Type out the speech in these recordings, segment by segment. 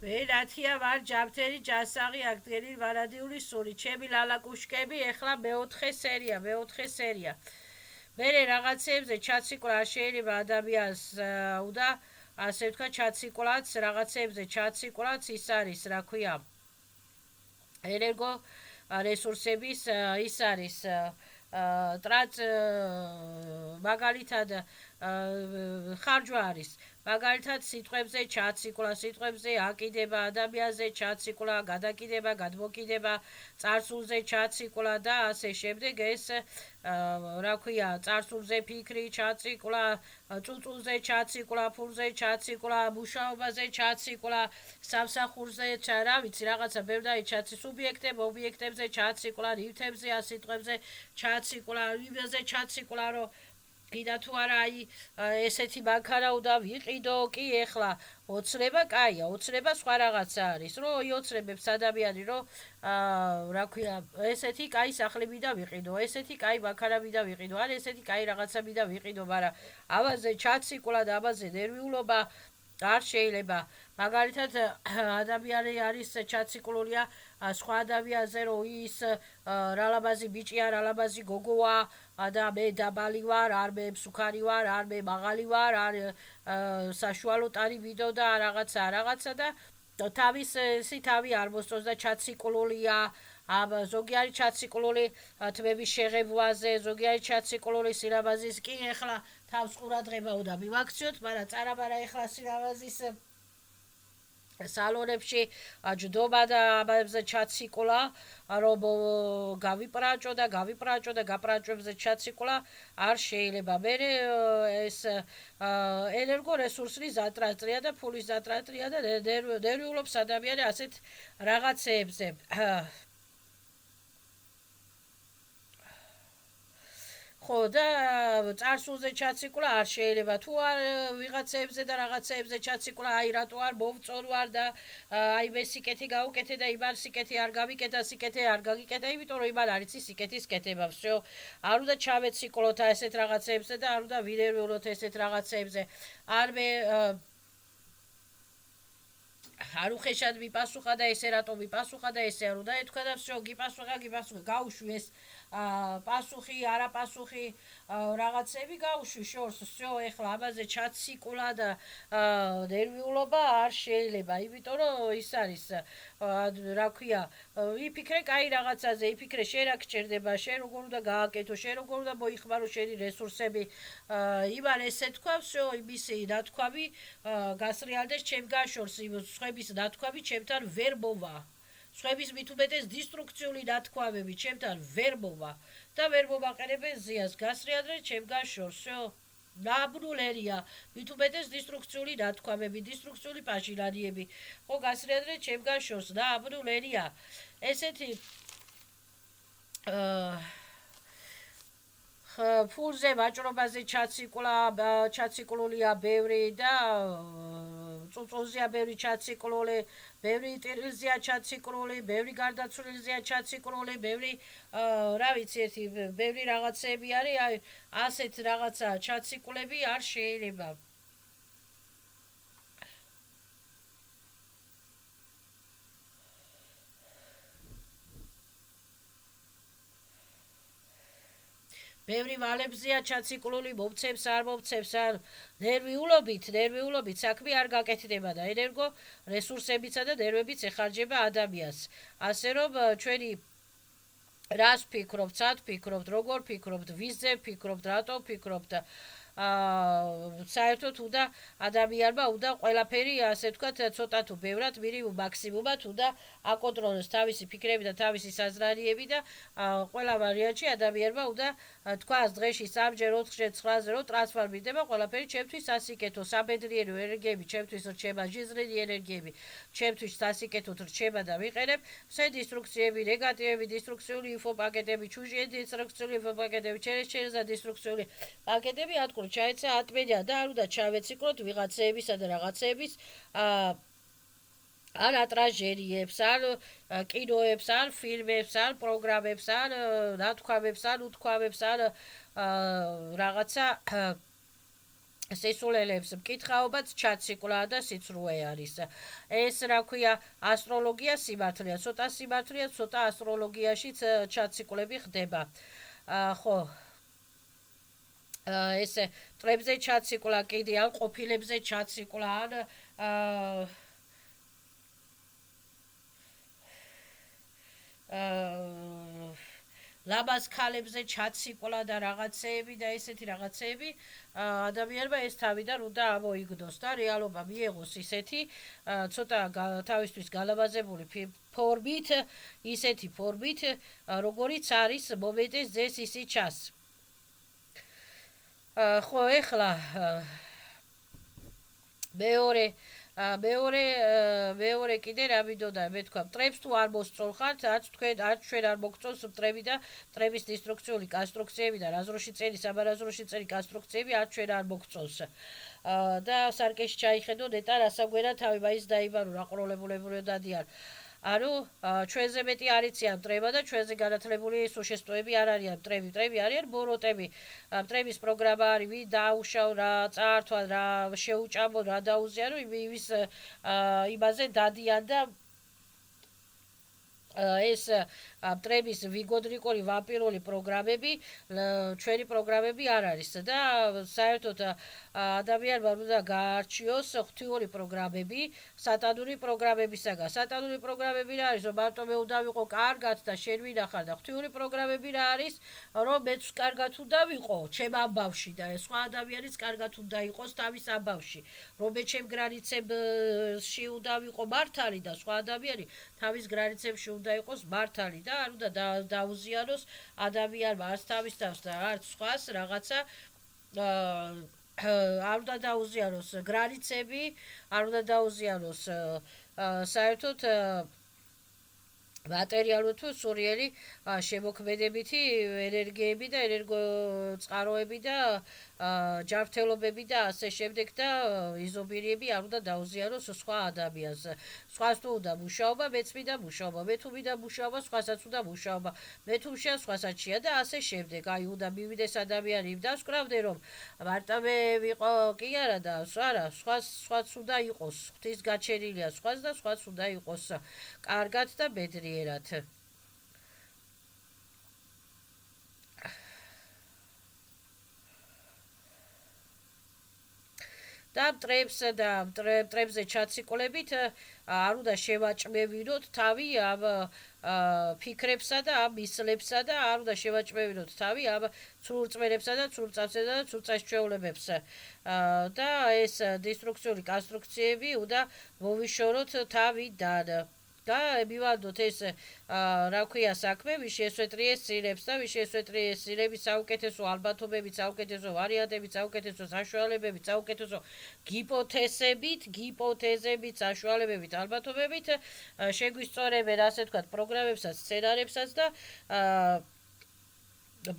ვერათია ვარ ჯამთერი ჯასაღი აქტერი ვარადიული სული ჩემი ლალაკუშკები ეხლა მეოთხე სერია მერე რაღაცებზე ჩაციკლა შეიძლება ადამიანს უნდა ასე ვთქვა ჩაციკვლაც რაღაცებზე ჩაციკვლაც ის არის რა ქვია ენერგო რესურსების ის არის ტრანს მაგალითად ხარჯვა არის მაგალითად სიტყვებზე ჩაციკლა სიტყვებზე აკიდება ადამიანზე ჩაციკლა გადაკიდება გადმოკიდება წარსულზე ჩაციკლა და ასე შემდეგ ეს რა ქვია წარსულზე ფიქრი ჩაციკლა წუწულზე ჩაციკლა ფულზე ჩაციკლა მუშაობაზე ჩაციკლა სამსახურზე რა ვიცი რაღაცა ბევრი ჩაცი სუბიექტებ ობიექტებზე ჩაციკლა ნივთებზე ასიტყვებზე ჩაციკლა იმაზე ჩაციკლა რომ კიდა თუ არა აი ესეთი მანქანა უნდა ვიყიდო კი ეხლა ოცნება კაია ოცნება სხვა რაღაცა არის რომ იოცრებებს ადამიანი რომ რა ქვია ესეთი კაი სახლი მინდა ვიყიდო ესეთი კაი მანქანა მინდა ვიყიდო ან ესეთი კაი რაღაცა მინდა ვიყიდო მაგრამ ამაზე ჩაციკლა და ამაზე ნერვიულობა არ შეიძლება მაგალითად ადამიანი არის ჩაციკლულია სხვა ადამიანზე რომ ის რა ლამაზი ბიჭია რა ლამაზი გოგოა და მე დაბალი ვარ არ მე მსუქარი ვარ არ მე მაღალი ვარ არ საშუალო ტანი ვიდო და რაღაცა და თავი არ მოსწონს და ჩაციკლულია ზოგი არის ჩაციკლული თმების შეღებვაზე ზოგი არის ჩაციკლული სილამაზის კი ეხლა თავს ყურადღება უნდა მივაქციოთ მაგრამ წარაბარა ეხლა სილამაზის სალონებში ჯდომა და ამაზე ჩაციკლა რომ გავიპრაჭო და გაპრაჭოებზე ჩაციკლა არ შეიძლება მე ეს ენერგო რესურსის ზატრატრია და ფულის ზატრატრია და ნერვიულობს ადამიანი ასეთ რაღაცეებზე ხო და წარსულზე ჩაციკლა არ შეიძლება თუ არ ვიღაცებზე და რაღაცებზე ჩაციკლა აი რატო არ მოვწონვარ და აი მე სიკეთი გავუკეთე და იმან სიკეთი არ გავიკეთა სიკეთი არ გაგიკეთა იმიტომ რომ იმან არის სიკეთის კეთება всё არ უნდა ჩავეციკლოთ ესეთ რაღაცებზე და არ უნდა ვინერვიულოთ ესეთ რაღაცებზე არ მე არ უხეშად მიპასუხა და ესე რატო მიპასუხა და ესე არ უნდა ეთქვა და всё გიპასუხა გაუშვი ეს პასუხი არაპასუხი რაღაცები გაუშვი შორს всё ეხლა ამაზე ჩაციკლა და ნერვიულობა არ შეიძლება იმიტომ რომ ის არის რა ქვია იფიქრე კაი რაღაცაზე იფიქრე შენ რა გჭირდება შენ როგორ უნდა გააკეთო შენ როგორ უნდა მოიხმარო შენი რესურსები იმან ესე თქვა всё იმისი დათქვამი გასრიალდეს ჩემგან შორს სხვების დათქვამი ჩემთან ვერ მოვა სხვების მით უმეტეს დისტრუქციული დათქვამები ჩემთან ვერ მოვა და ვერ მომაყენებენ ზიანს გასრიალდეს ჩემგან შორს всё ნაბნულერია მით უმეტეს დისტრუქციული დათქვამები დისტრუქციული პაჟირანიები ხო გასრიალდეს ჩემგან შორს ნაბნულერია ესეთი ფულზე ვაჭრობაზე ჩაციკლულია ბევრი და წუწულზეა ბევრი ჩაციკლული ბევრი ტირილზეა ჩაციკლული ბევრი გარდაცვლილზეა ჩაციკლული ბევრი რა ვიცი ერთი ბევრი რაღაცები არის აი ასეთ რაღაცა ჩაციკლები არ შეიძლება ბევრი ვალებზეა ჩაციკლული მომცემს არ ნერვიულობით საქმე არ გაკეთდება და ენერგო რესურსებიცა და ნერვებიც ეხარჯება ადამიანს ასე რომ ჩვენი რას ფიქრობთ სად ფიქრობთ როგორ ფიქრობთ ვიზზე ფიქრობთ რატო ფიქრობთ საერთოდ უნდა ადამიანმა უნდა ყველაფერი ასე ვთქვათ ცოტა თუ ბევრად მინიმუმ მაქსიმუმად უნდა აკონტროლოს თავისი ფიქრები და თავისი საზრარიები და ყველა ვარიანტში ადამიანმა უნდა თქვას დღეში 3-ჯერ 4-ჯერ 9-ზე რომ ტრანსფორმირდება ყველაფერი ჩემთვის სასიკეთო საბედნიერო ენერგიები ჩემთვის რჩება ჟიზრინი ენერგიები ჩემთვის სასიკეთოდ რჩება და ვიყენებ ვსე დისტრუქციები ნეგატივები დისტრუქციული ინფოპაკეტები ჩუჟიე დისტრუქციული ინფოპაკეტები ჩერეს დისტრუქციული პაკეტები ატყუր ჩაეცა ატმენია და არ უნდა ჩავეციკლოთ ვიღაცეებისა და რაღაცეების არ ატრაჟერიებს, არ კინოებს, არ ფილმებს, არ პროგრამებს, არ ნათქვამებს, არ უთქვამებს, არ რაღაცა სისულელებს მკითხაობაც ჩაციკლა და სიცრუე არის. ეს რა ქვია ასტროლოგია სიმართლეა, ცოტა სიმართლეა, ცოტა ასტროლოგიაშიც ჩაციკლები ხდება. ხო ესე წრებზე ჩაციკლა კიდე ან ყოფილებზე ჩაციკლა ან ლაბას ქალებზე ჩაციკლა და რაღაცეები და ესეთი რაღაცეები ადამიანმა ეს თავიდან უნდა ამოიგდოს და რეალობა მიიღოს ისეთი ცოტა თავისთვის გალაბაზებული ფორმით, ისეთი ფორმით, როგორიც არის მომენტის ძეს ისი ჩას. ხო ეხლა მეორე კიდე რა მინდოდა მე თქვა მტრებს თუ არ მოსწოლხართ არც ჩვენ არ მოგწონს მტრები და მტრების დისტრუქციული კონსტრუქციები და რაზროში წელი საბარაზროში წელი კონსტრუქციები არც ჩვენ არ მოგწონს და სარკეში ჩაიხედო ნეტა რასაგვერა თავი მაინც დაიბარო რა ყროლებულებური დადიან ანუ ჩვენზე მეტი არ იციან მტრება და ჩვენზე განათლებული სუშესტოები არ არიან მტრები არიან ბოროტები მტრების პროგრამა არის ვინ დაუშავ რა წაართვა რა შეუჭამო რა დაუზიარო იმის იმაზე დადიან და ეს მტრების ვიგოდრიკული ვამპირული პროგრამები ჩვენი პროგრამები არ არის და საერთოდ ადამიანმა უნდა გაარჩიოს ღვთიური პროგრამები სატანური პროგრამებისაგან სატანური პროგრამები რა არის რომ მარტო მე უნდა ვიყო კარგად და შენ ვინახარ და ღვთიური პროგრამები რა არის რომ მეც კარგად უნდა ვიყო ჩემ ამბავში და სხვა ადამიანიც კარგად უნდა იყოს თავის ამბავში რომ მე ჩემ გრანიცებში უნდა ვიყო მართალი და სხვა ადამიანი თავის გრანიცებში უნდა იყოს მართალი და არ უნდა დაუზიაროს ადამიანმა არც თავის თავს და არც სხვას რაღაცა არ უნდა დაუზიაროს გრანიცები, არ უნდა დაუზიაროს საერთოდ მატერიალურ თუ სულიერი შემოქმედებითი ენერგიები და ენერგოწყაროები და ჯანმრთელობები და ასე შემდეგ და იზობირიები არ უნდა დაუზიაროს სხვა ადამიანს. სხვას თუ უნდა მუშაობა, მეც მინდა მუშაობა, მე თუ მინდა მუშაობა, სხვასაც უნდა მუშაობა, მე თუ მშია, სხვასაც შეა და ასე შემდეგ. აი უნდა მივიდეს ადამიანი იმ დასკვნამდე რომ მარტო მე ვიყო კი არა და არა, სხვაც უნდა იყოს, ღვთის გაჩენილია სხვას და სხვაც უნდა იყოს კარგად და ბედნიერად. და მტრებზე ჩაციკლებით არ უნდა შევაჭმევინოთ თავი ამ ფიქრებსა და ამ მისლებსა და არ უნდა შევაჭმევინოთ თავი ამ ცურწმენებსა და ცურწავსა და ცურწასჩვეულებებს და ეს დისტრუქციული კონსტრუქციები უნდა მოვიშოროთ თავიდან და მივანდოთ ეს რა ქვია საქმე ვის შეესვეტრიეს სილებს და ვის შეესვეტრიეს სილების საუკეთესო ალბათობებით, საუკეთესო ვარიანტებით, საუკეთესო საშუალებებით, საუკეთესო ჰიპოთეზებით, საშუალებებით, ალბათობებით შეგვისწორებენ ასე ვთქვათ პროგრამებსაც, სცენარებსაც და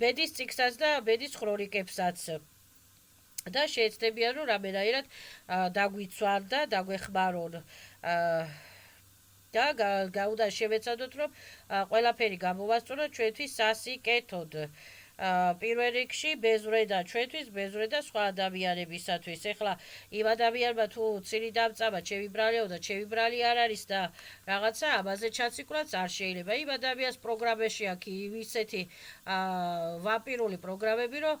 ბედის წიგნსაც და ბედის ქრონიკებსაც. და შეეცდებიან რომ რამენაირად დაგვიცვან და დაგვეხმარონ და გაუდა შევეცადოთ რომ ყველაფერი გამოვასწოროთ ჩვენთვის სასიკეთოდ. პირველ რიგში ბეზვრე და ჩვენთვის ბეზვრე და სხვა ადამიანებისათვის. ეხლა იმ ადამიანმა თუ ცილი დამწამა, ჩემი ბრალიო და ჩემი ბრალი არ არის და რაღაცა ამაზე ჩაციკვლაც არ შეიძლება. იმ ადამიანს პროგრამაში აქვს ისეთი ვამპირული პროგრამები, რომ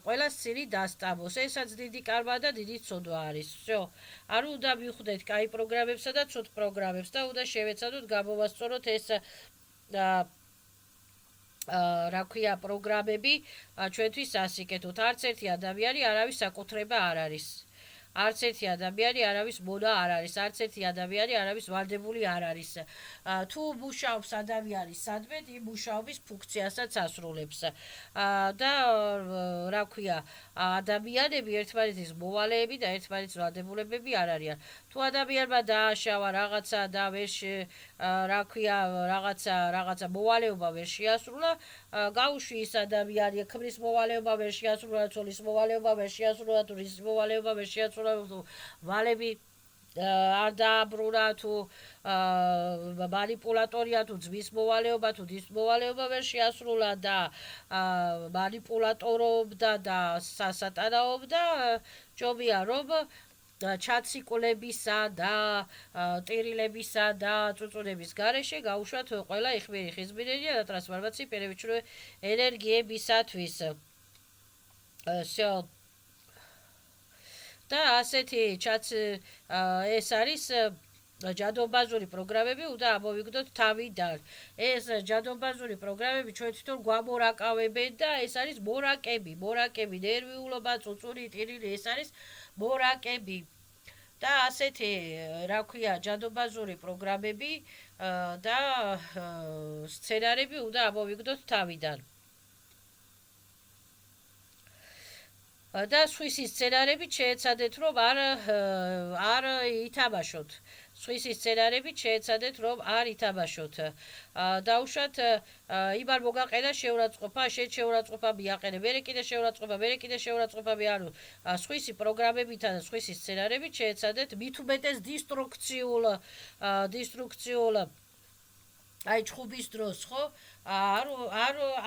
ყველას ცილი დასტამოს. ესაც დიდი კარმა და დიდი ცოდვა არის. всё. არ უნდა მივხვდეთ კაი პროგრამებსა და ცუდ პროგრამებს და უნდა შევეცადოთ გამოვასწოროთ ეს რა ქვია პროგრამები ჩვენთვის სასიკეთოდ. არც ერთი ადამიანი არავის საკუთრება არ არის. არც ერთი ადამიანი არავის მონა არ არის. არც ერთი ადამიანი არავის ვალდებული არ არის. თუ მუშაობს ადამიანი სადმე იმ მუშაობის ფუნქციასაც ასრულებს. და რა ქვია ადამიანები ერთმანეთის მოვალეები და ერთმანეთის ვალდებულებები არ არიან. თუ ადამიანმა დააშავა რაღაცა და რა ქვია რაღაცა მოვალეობა ვერ შეასრულა, გაუშვი ის ადამიანი, ქმრის მოვალეობა ვერ შეასრულა, ცოლის მოვალეობა ვერ შეასრულა, თუ რის მოვალეობა ვერ შეასრულა, თუ ვალები არ დააბრუნა, თუ манипуляторია, თუ ძმის მოვალეობა, თუ დის მოვალეობა ვერ შეასრულა და манипуляტორობდა და სასატანაობდა, ჯობია რომ ჩაციკულებისა და ტირილებისა და წუწუნების გარეშე გაუშვათ ყველა იხმირი ხიზბინელი და ტრანსფორმაცია პერევიჩრე ენერგიებისათვის. всё და ასეთი ეს არის ჯადონბაზური პროგრამები უნდა ამოვიგდოთ თავიდან. ეს ჯადონბაზური პროგრამები ჩვენ თვითონ გვამორაკავებენ და ეს არის მორაკები, ნერვიულობა, წუწუნი, ტირილი, ეს არის მორაკები. და ასეთი, რა ქვია, ჯადონბაზური პროგრამები და სცენარები უნდა ამოვიგდოთ თავიდან. და სხვისი სცენარებით შეეცადეთ რომ არ ითამაშოთ. სხვისი სცენარებით შეეცადეთ რომ არ ითამაშოთ. დაუშვათ იმან მოგაყენა შეურაცხყოფა, შენ შეურაცხყოფა მიაყენე, მერე კიდე შეურაცხყოფა მე ანუ სხვისი პროგრამებითა და სხვისი სცენარებით შეეცადეთ მით უმეტეს დისტრუქციულ აი ჩხუბის დროს ხო არ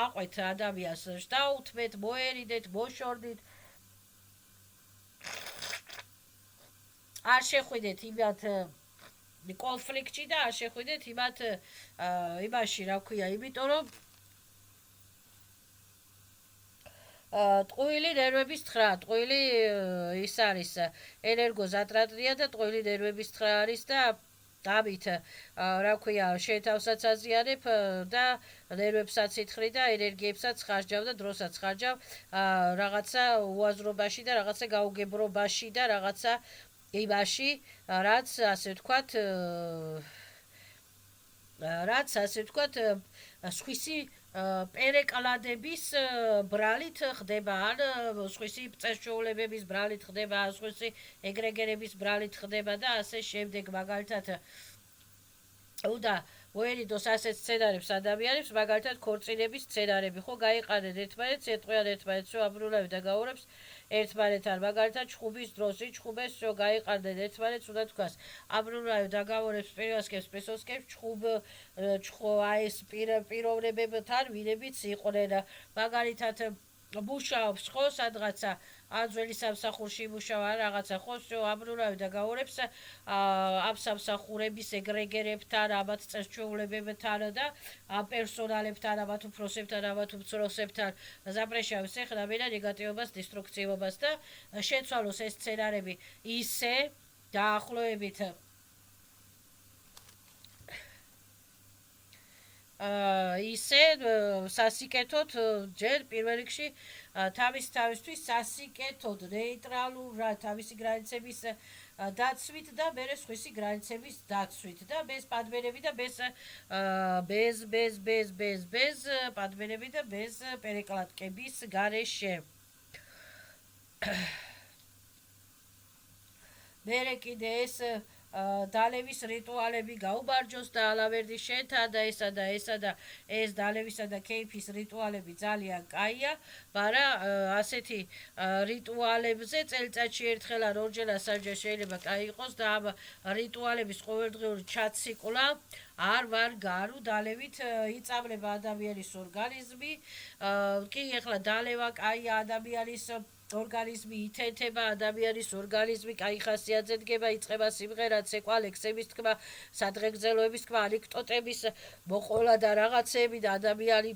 აყვეთ ადამიანს, შტაუთმეთ, მოერიდეთ, მოშორდით. არ შეხვიდეთ იმათ კონფლიქტში და არ შეხვიდეთ იმათ იმაში, რა ქვია, იმიტომ რომ ტყუილი ნერვების თხრა, ტყუილი ის არის ენერგოზატრატია და ტყუილი ნერვების თხრა არის და ამით რა ქვია, შენ თავსაც აზიანებ და ნერვებსაც ითხრი და ენერგიებსაც ხარჯავ და დროსაც ხარჯავ რაღაცა უაზრობაში და რაღაცა გაუგებრობაში და რაღაცა იმაში, რაც ასე ვთქვათ, სხვისი პერეკლადების ბრალით ხდება, ან სხვისი წესჩვეულებების ბრალით ხდება, ან სხვისი ეგრეგერების ბრალით ხდება და ასე შემდეგ. მაგალითად უნდა მოერიდოს ასეთ სცენარებს ადამიანებს, მაგალითად ქორწინების სცენარები, ხო, გაიყარნენ ერთმანეთს, ეტყვიან ერთმანეთს, რომ აბრუნავი და გაურებს ერთმანეთთან, მაგალითად ჩხუბის დროს იჩხუბეს, რომ გაიყარნენ ერთმანეთს, უნდა თქვას აბრუნავი და გაურებს პირვასკებს, პესოსკებს, აი ეს პიროვნებებთან, ვინებიც იყვნენ, მაგალითად მუშაობს ხო სადღაცა ან ძველი სამსახურში მუშაობა რაღაცა ხო აბრუნავი და გაურებს ამ სამსახურების ეგრეგერებთან, ამათ წესჩვეულებებთან და ამ პერსონალებთან, ამათ უფროსებთან, ამათ უმცროსებთან ზაპრეშავს ეხლა მენა ნეგატივობას, დისტრუქციობას და შეცვალოს ეს სცენარები ისე დაახლოებით ისე სასიკეთოდ ჯერ პირველ რიგში თავისთვის სასიკეთოდ ნეიტრალურად თავისი გრანიცების დაცვით და მერე სხვისი გრანიცების დაცვით და без პადმენები და без პადმენები და без პერეკლატკების გარეშე. მერე კიდე ეს დალევის რიტუალები გაუბარჯოს და ალავერდი შენთან და ესა და ეს დალევისა და კეიფის რიტუალები ძალიან კაია, მაგრამ ასეთი რიტუალებზე წელიწადში ერთხელ ან ორჯერ ასამჯერ შეიძლება კაი იყოს და ამ რიტუალების ყოველდღიური ჩაციკლა არ ვარ გარო დალევით იწამლება ადამიანის ორგანიზმი. კი ეხლა დალევა კაია ადამიანის ორგანიზმი ითენთება, ადამიანის ორგანიზმი კაი ხასიათზე დგება, იწყება სიმღერა, ცეკვა, ლექსების თქმა, სადღეგრძელოების თქმა, ანეკდოტების მოყოლა და რაღაცები და ადამიანი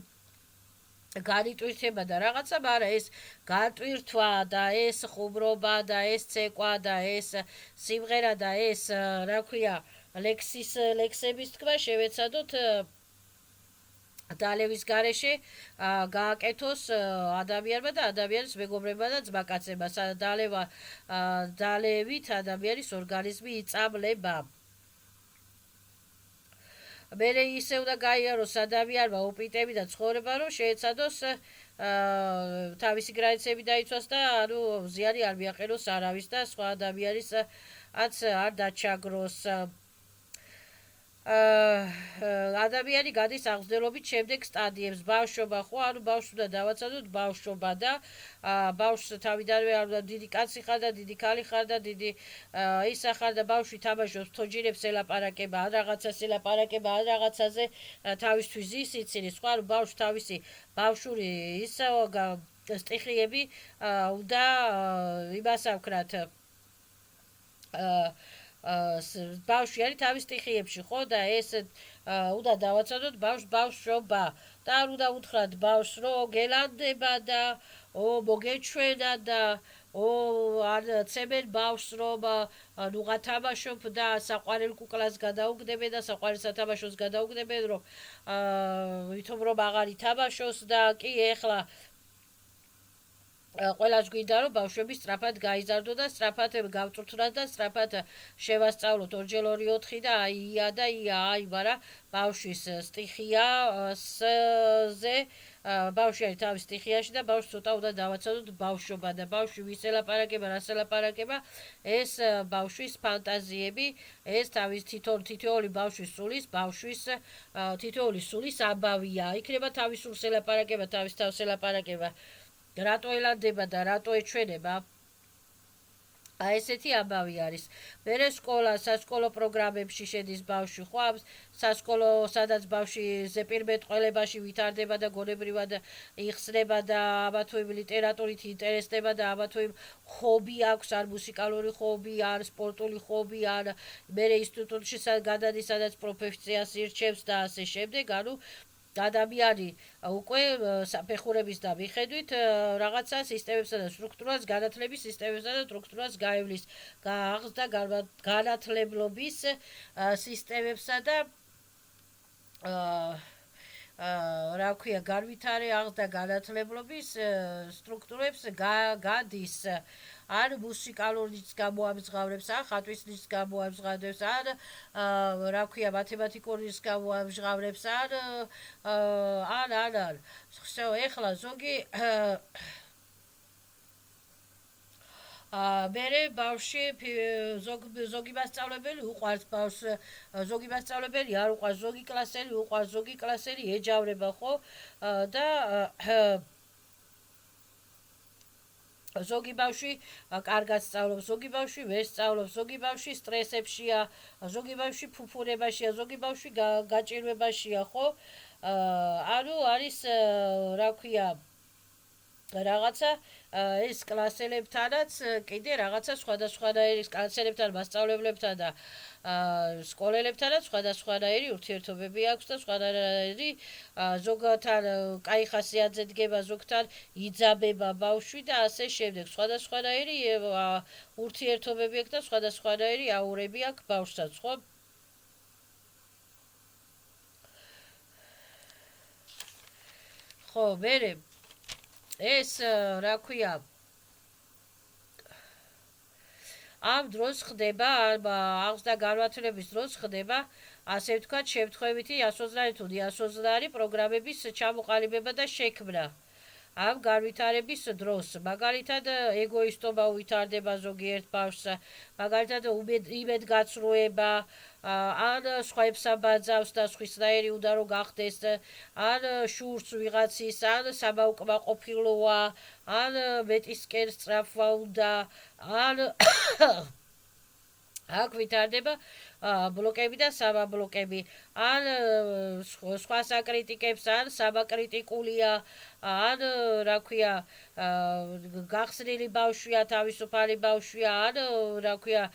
განიტვირთება და რაღაცა, მაგრამ ეს გატვირთვა და ეს ხუმრობა და ეს ცეკვა და ეს სიმღერა და ეს რა ქვია, ლექსების თქმა შევეცადოთ დალევის გარეშე გააკეთოს ადამიანმა და ადამიანის მეგობრებმა და ძმაკაცებმა. დალევით ადამიანის ორგანიზმი იწამლება. მერე ისე უნდა გაიაროს ადამიანმა ოპიტები და ცხოვრება, რომ შეეცადოს თავისი გრანიცები დაიცვას და ანუ ზიანი არ მიაყენოს არავის და სხვა ადამიანისაც არ დაჩაგროს. ადამიანი გადის აღზრდელობით შემდეგ სტადიებს, ბავშვობა ხო, ანუ ბავშვს უნდა დავაცადოთ ბავშვობა და ბავშვს თავიდანვე არ უნდა დიდი კაცი ხარ და დიდი ქალი ხარ და დიდი ისა ხარ და ბავშვი თამაშობს, თოჯინებს ელაპარაკება, ან რაღაცას ელაპარაკება, ან რაღაცაზე თავისთვის ზის იცინი, სხვა ბავშვს თავისი ბავშვური ისე სტიხიები უნდა იმას ავქრათ ბავშვი არის თავის სტიხიებში, ხო და ეს უნდა დავაცადოთ ბავშვობა და არ უნდა უთხრათ ბავშვს რომ გელანდება და მოგეჩვენა და არ ცემენ ბავშვს რომ ნუღა თამაშობ და საყვარელ კუკლას გადაუგდებენ და საყვარელ სათამაშოს გადაუგდებენ რომ ვითომ რომ აღარ ითამაშოს და კი ეხლა ყველას გვინდა რომ ბავშვები სწრაფად გაიზარდო და სწრაფად გავწურთნათ და სწრაფად შევასწავლოთ 2x2 4 და ია და ია მაგრამ ბავშვის სტიხია ზე ბავშვი არის თავის სტიხიაში და ბავშვს ცოტა უნდა დავაცადოთ ბავშვობა და ბავშვი ვის ელაპარაკება რას ელაპარაკება ეს ბავშვის ფანტაზიები ეს თავის თითოეული ბავშვის სულის ბავშვის თითოეული სულის ამბავია იქნება თავის სულს ელაპარაკება თავის თავს ელაპარაკება რატო ელანდება და რატო ეჩვენება აი ესეთი ამბავი არის. მერე სკოლა, სასკოლო პროგრამებში შედის ბავშვი, ხო? სასკოლო, სადაც ბავშვი ზეპირმეტყველებაში ვითარდება და გონებრივად იხსნება და ამა თუ იმ ლიტერატურით ინტერესდება და ამა თუ იმ ჰობი აქვს, არ მუსიკალური ჰობი, არ სპორტული ჰობი, არ მერე ინსტიტუტში გადადის, სადაც პროფესიას ირჩევს და ასე შემდეგ, ანუ ადამიანი უკვე საფეხურების და მიხედვით რაღაცა სისტემებსა და სტრუქტურას, განათლების სისტემებსა და სტრუქტურას გაივლის აღზრდა განათლებლობის სისტემებსა და რა ქვია, განვითარე აღზრდა განათლებლობის სტრუქტურებს გადის არ მუსიკალურიც გამოამზღავრებს, არ ხატვისის გამოამზღავრებს, არ რა ქვია, მათემატიკურის გამოამზღავრებს, არ. ხო, ეხლა ზოგი მერე ბავშვი ზოგი მასწავლებელი უყვარს ბავშვს, ზოგი მასწავლებელი არ უყვარს, ზოგი კლასელი უყვარს, ზოგი კლასელი ეჯავრება, ხო? და ზოგი ბავშვი კარგად სწავლობს, ზოგი ბავშვი ვერ სწავლობს, ზოგი ბავშვი სტრესებშია, ზოგი ბავშვი ფუფუნებაშია, ზოგი ბავშვი გაჭირვებაშია, ხო? ანუ არის რა ქვია რაღაცა ეს კლასელებთანაც კიდე რაღაცა სხვადასხვანაირი კლასელებთან, მასწავლებლებთან და სკოლელებთანაც სხვადასხვანაირი ურთიერთობები აქვს და სხვადასხვანაირი ზოგთან კაი ხასიათზე დგება, ზოგთან იძაბება ბავშვი და ასე შემდეგ. სხვადასხვანაირი ურთიერთობები აქვს და სხვადასხვანაირი აურები აქვს ბავშვსაც, ხო? ხო, მერე ეს რა ქვია ამ დროს ხდება აღზრდა განათლების დროს ხდება ასე ვთქვათ შემთხვევითი ასოზნარი თუ დიასოზნარი პროგრამების ჩამოყალიბება და შექმნა ამ განვითარების დროს მაგალითად ეგოისტობა უვითარდება ზოგიერთ ბავშვს მაგალითად იმედგაცრუება ან სხვაებს აბაძავს და სხვისნაირი უნდა რომ გახდეს ან შურს ვიღაცის ან სამაუკმაყოფილოა ან მეტისკენ სწრაფვა უნდა ან აქ ვითარდება ბლოკები და საბლოკები ან სხვა საკრიტიკებს ან საბაკრიტიკულია ან რა ქვია გახსნილი ბავშვია თავისუფალი ბავშვია ან რა ქვია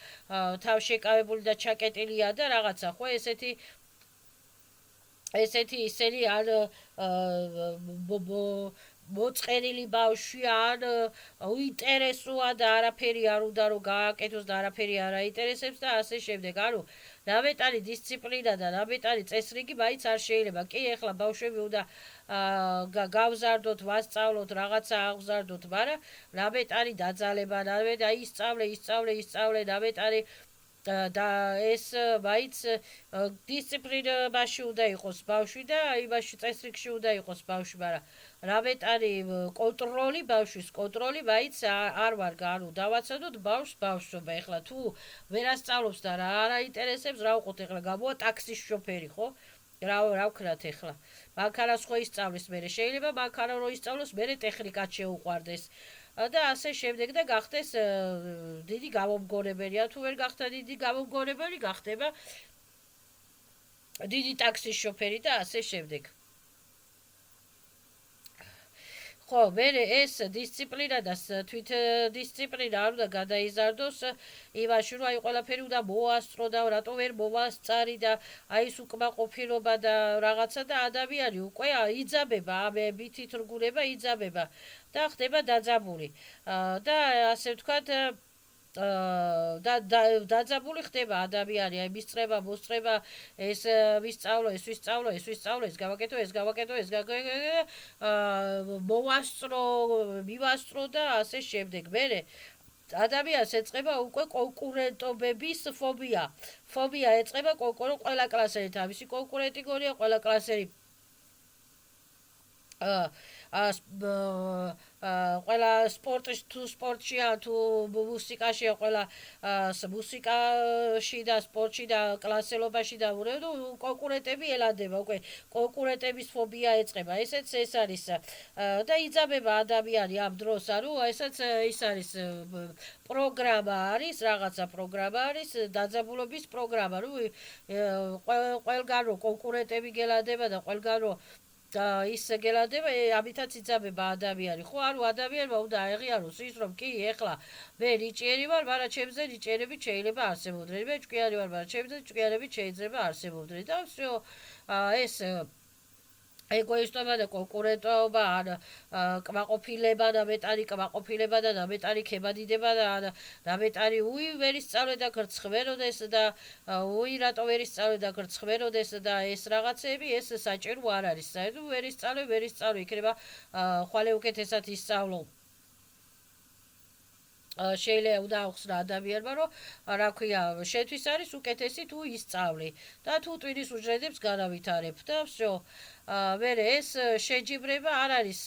თავშეკავებული და ჩაკეტილია და რაღაცა ხო ესეთი ისინი ან მოწყენილი ბავშვი ან უინტერესოა და არაფერი არ უნდა რომ გააკეთოს და არაფერი არ აინტერესებს და ასე შემდეგ. ანუ ნაბეტარი დისციპლინა და ნაბეტარი წესრიგი მაინც არ შეიძლება. კი, ეხლა ბავშვები უნდა გავზარდოთ, ვასწავლოთ, რაღაცა აღზარდოთ, მაგრამ ნაბეტარი დაძალება, ნაბეტარი ისწავლე, ნაბეტარი და ეს მაინც დისციპლინაში უნდა იყოს ბავშვი და იმაში წესრიგში უნდა იყოს ბავშვი, მაგრამ ნაბეტარი კონტროლი, ბავშვის კონტროლი მაინც არ ვარ, ანუ დავაცადოთ ბავშვს ბავშვობა. ეხლა თუ ვერ ასწავლობს და რა არ აინტერესებს, რა უყოთ ეხლა გამოვა ტაქსის შოფერი, ხო? რა ვქნათ ეხლა? მანქანას ხო ისწავლის მერე, შეიძლება მანქანა რო ისწავლოს, მერე ტექნიკაც შეუყვარდეს. და ასე შემდეგ და გახდეს დიდი გამომგონებელი. თუ ვერ გახდა დიდი გამომგონებელი, გახდება დიდი ტაქსის შოფერი და ასე შემდეგ. ხო, მერე ეს დისციპლინა და თვით დისციპლინა არ უნდა გადაიზარდოს იმაში, რომ აი ყველაფერი უნდა მოასწრო და რატო ვერ მომასწარი და აი ეს უკმაყოფილება და რაღაცა და ადამიანი უკვე იძაბება, ამ მითით რგულება იძაბება და ხდება დაძაბული. და ასე ვთქვათ, დაძაბული ხდება ადამიანი, აი მისწრება, მოსწრება, ეს ვისწავლო, ეს ვისწავლო, ეს ვისწავლო, ეს გავაკეთო, ეს გავაკეთო, ეს მოვასწრო, მივასწრო და ასე შემდეგ. მერე ადამიანს ეწყება უკვე კონკურენტობების ფობია. ფობია ეწყება ყველა კლასელი თავისი კონკურენტი გონია, ყველა კლასელი ყველა სპორტშია თუ მუსიკაშია, ყველა მუსიკაში და სპორტში და კლასელობაში და კონკურენტები ელადება, უკვე კონკურენტების ფობია ეწყება. ესეც ეს არის და იძაბება ადამიანი ამ დროს, ესაც ის არის პროგრამა არის, რაღაცა პროგრამა არის, დაძაბულობის პროგრამა, ყველგან რო კონკურენტები გელადება და ყველგან რო და ის გელადება, ამითაც იძაბება ადამიანი. ხო, ადამიანმა უნდა აეღიაროს ის, რომ კი, ეხლა მე ნიჭიერი ვარ, მაგრამ ჩემზე ნიჭიერებით შეიძლება არსებობდნენ. მე ჭკვიანი ვარ, მაგრამ ჩემზე ჭკვიანებით შეიძლება არსებობდნენ. და всё, ეს ეგოისტობა და კონკურენტობა, ან კმაყოფილება და მეტარი კმაყოფილება და მეტარი ქებადიდება და მეტარი ვერ ისწავლე და გრცხმეროდეს და რატო ვერ ისწავლე და გრცხმეროდეს და ეს რაღაცები, ეს საჭირო არ არის. საერთოდ ვერ ისწავლე, იქნება ხვალე უკეთესად ისწავლო. შეიძლება უნდა ახსნა ადამიანმა, რომ რა ქვია, შეთვის არის უკეთესი თუ ისწავლი და თუ ტვინის უჯრედებს განავითარებ და всё. მერე ეს შეჯიბრება არ არის.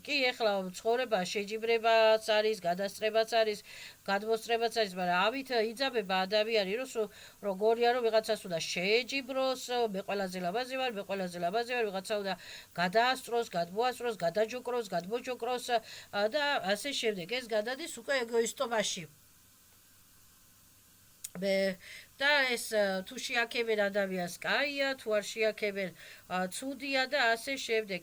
კი, ეხლა ცხოვრება შეჯიბრებაც არის, გადასწრებაც არის, გადმოსწრებაც არის, მაგრამ ამით იძაბება ადამიანი, რომ გონია, რომ ვიღაცას უნდა შეეჯიბროს, მე ყველაზე ლამაზი ვარ, ვიღაცა უნდა გადაასწროს, გადმოასწროს, გადაჯოკროს, გადმოჯოკროს და ასე შემდეგ. ეს გადადის უკვე ეგოისტობაში. და ეს თუ შეაქებენ ადამიანს, კაია, თუ არ შეაქებენ, ცუდია და ასე შემდეგ.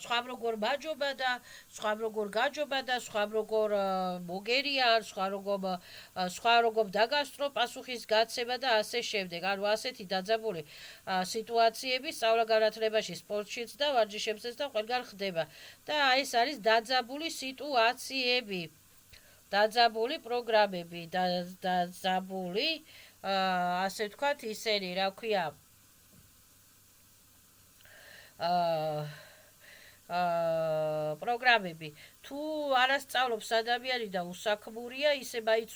სხვამ როგორ მაჯობა და სხვამ როგორ გაჯობა და სხვამ როგორ მოგერია, სხვა როგორ დაგასწრო პასუხის გაცემა და ასე შემდეგ. ასეთი დაძაბული სიტუაციები სწავლა-განათლებაში, სპორტშიც და ვარჯიშებზეც და ყველგან ხდება. და ეს არის დაძაბული სიტუაციები, დაძაბული პროგრამები, დაძაბული ასე ვთქვათ, ისენი, რა ქვია, პროგრამები. თუ არასწავლობს ადამიანი და უსაქმურია, ისე მაინც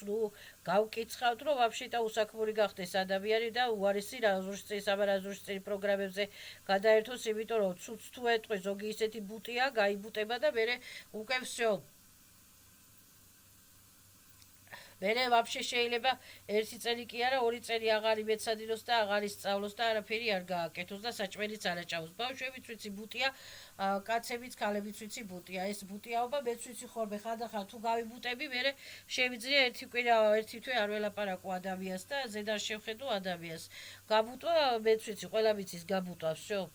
გავკიცხავთ, რომ ვაფშე და უსაქმური გახდეს ადამიანი და უარესი აზრისწინ პროგრამებზე გადაერთოს, იმიტომ რომ ცუც თუ ეტყვი, ზოგი ისეთი ბუტია, გაიბუტება და მერე უკვე всё. მერე ვაფშე შეიძლება 1 წელი კი არა, 2 წელი აღარ იმეცადინოს და აღარ ისწავლოს და არაფერი არ გააკეთოს და საჭმელიც არ აჭამოს. ბავშვებიც ვიცი ბუტია, კაცებიც, ქალებიც ვიცი ბუტია. ეს ბუტიაობა მეც ვიცი ხოლმე, ხანდახან თუ გავიბუტები, მერე შემიძლია ერთი თვე არ ველაპარაკო ადამიანს და ზედან შევხედო ადამიანს. გაბუტვა მეც ვიცი, ყველა ვიცის გაბუტვა, всё.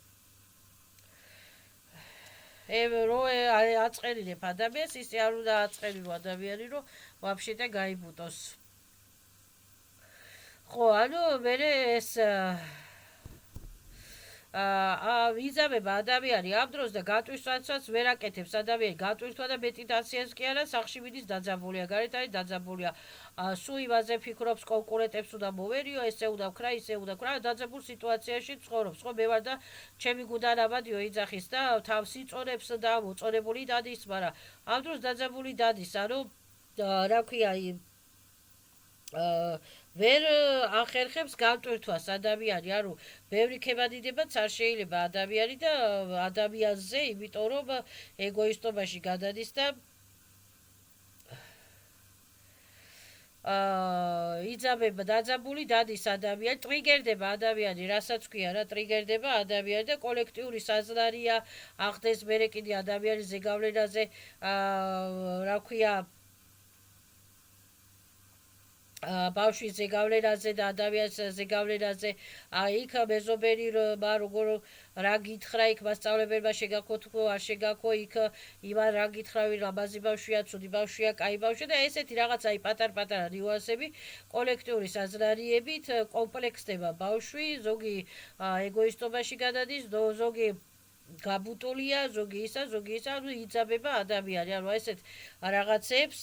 აწყერინებ ადამიანს, ისე არ უნდა აწყერირო ადამიანი, რომ ვაფშე და გაიბუტოს. ხო, მერე ეს იზამება ადამიანი ამ დროს და გატვირთვასაც ვერ აკეთებს ადამიანი. გატვირთვა და მედიტაციას კი არა, სახლში მიდის დაძაბულია, გარეთ არის დაძაბულია. სულ იმაზე ფიქრობს, კონკურენტებს უნდა მოვერიო, ესე უნდა ვქრა, ისე უნდა ვქრა, დაძაბულ სიტუაციაში ცხოვრობს. ხო, მე ვარ და ჩემი გუნდან ამადიო იძახის და თავს იწონებს და მოწონებული დადის, მაგრამ ამ დროს დაძაბული დადის, რა ქვია, ვერ ახერხებს გატვირთვას ადამიანი, ბევრი ქებადიდებაც არ შეიძლება ადამიანი და ადამიანზე, იმიტომ რომ ეგოისტობაში გადადის და იძაბება, დაძაბული დადის ადამიანი, ტრიგერდება ადამიანი, რასაც ქვია რა, ტრიგერდება ადამიანი და კოლექტიური საზნარია ახდეს მერე კიდე ადამიანის ზეგავლენაზე, რა ქვია, ბავშვის ზეგავლენაზე და ადამიანის ზეგავლენაზე იქ მეზობელი როგორ რა გითხრა იქ მასწავლებელმა შეგაქო თუ არ შეგაქო იქ იმან რა გითხრა ვინ ლამაზი ბავშვია ცუდი ბავშვია კაი ბავშვია და ესეთი რაღაც აი პატარ-პატარა ნიუანსები კოლექტიური საზრარიებით კომპლექსდება ბავშვი ზოგი ეგოისტობაში გადადის ზოგი გაბუტულია ზოგი ისა ანუ იძაბება ადამიანი ანუ ესეთ რაღაცებს